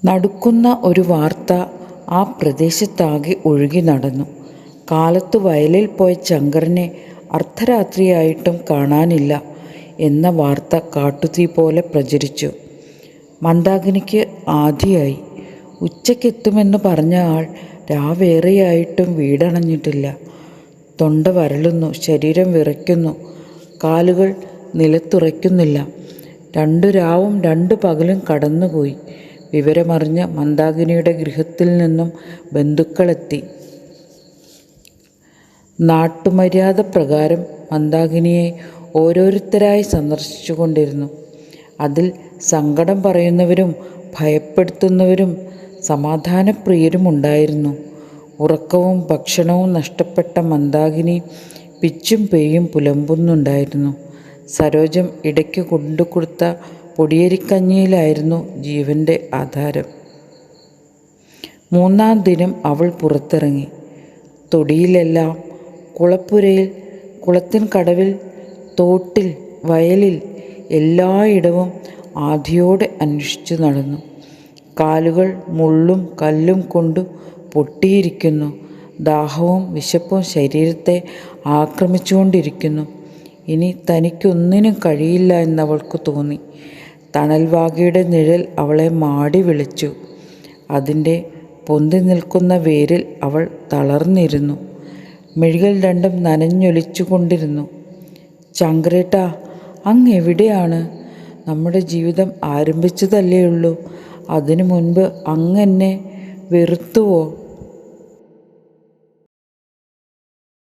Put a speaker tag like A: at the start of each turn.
A: നടുക്കുന്ന ഒരു വാർത്ത ആ പ്രദേശത്താകെ ഒഴുകി നടന്നു. കാലത്ത് വയലിൽ പോയ ശങ്കരനെ അർദ്ധരാത്രിയായിട്ടും കാണാനില്ല എന്ന വാർത്ത കാട്ടുതീ പോലെ പ്രചരിച്ചു. മന്ദാകിനിക്ക് ആധിയായി. ഉച്ചയ്ക്കെത്തുമെന്ന് പറഞ്ഞ ആൾ രാവേറെയായിട്ടും വീടണഞ്ഞിട്ടില്ല. തൊണ്ട വരളുന്നു, ശരീരം വിറയ്ക്കുന്നു, കാലുകൾ നിലത്തുറയ്ക്കുന്നില്ല. 2 രാവും 2 പകലും കടന്നുപോയി. വിവരമറിഞ്ഞ മന്ദാകിനിയുടെ ഗൃഹത്തിൽ നിന്നും ബന്ധുക്കളെത്തി. നാട്ടുമര്യാദ പ്രകാരം മന്ദാകിനിയെ ഓരോരുത്തരായി സന്ദർശിച്ചു കൊണ്ടിരുന്നു. അതിൽ സങ്കടം പറയുന്നവരും ഭയപ്പെടുത്തുന്നവരും സമാധാനപ്രിയരും ഉണ്ടായിരുന്നു. ഉറക്കവും ഭക്ഷണവും നഷ്ടപ്പെട്ട മന്ദാകിനി പിച്ചും പേയും പുലമ്പുന്നുണ്ടായിരുന്നു. സരോജം ഇടയ്ക്ക് കൊണ്ടുകൊടുത്ത പൊടിയരിക്കഞ്ഞിയിലായിരുന്നു ജീവൻ്റെ ആധാരം. 3-ാം ദിനം അവൾ പുറത്തിറങ്ങി. തൊടിയിലെല്ലാം, കുളപ്പുരയിൽ, കുളത്തിൻ കടവിൽ, തോട്ടിൽ, വയലിൽ എല്ലായിടവും ആധിയോടെ അന്വേഷിച്ചു നടന്നു. കാലുകൾ മുള്ളും കല്ലും കൊണ്ട് പൊട്ടിയിരിക്കുന്നു. ദാഹവും വിശപ്പും ശരീരത്തെ ആക്രമിച്ചുകൊണ്ടിരിക്കുന്നു. ഇനി തനിക്കൊന്നിനും കഴിയില്ല എന്നവൾക്ക് തോന്നി. തണൽവാകയുടെ നിഴൽ അവളെ മാടി വിളിച്ചു. അതിൻ്റെ പൊന്തി നിൽക്കുന്ന വേരിൽ അവൾ തളർന്നിരുന്നു. മിഴികൾ രണ്ടും നനഞ്ഞൊലിച്ചു കൊണ്ടിരുന്നു. ശങ്കരേട്ടാ, അങ്ങ് എവിടെയാണ്? നമ്മുടെ ജീവിതം ആരംഭിച്ചതല്ലേ ഉള്ളൂ. അതിനു മുൻപ് അങ്ങ് എന്നെ വെറുത്തുവോ?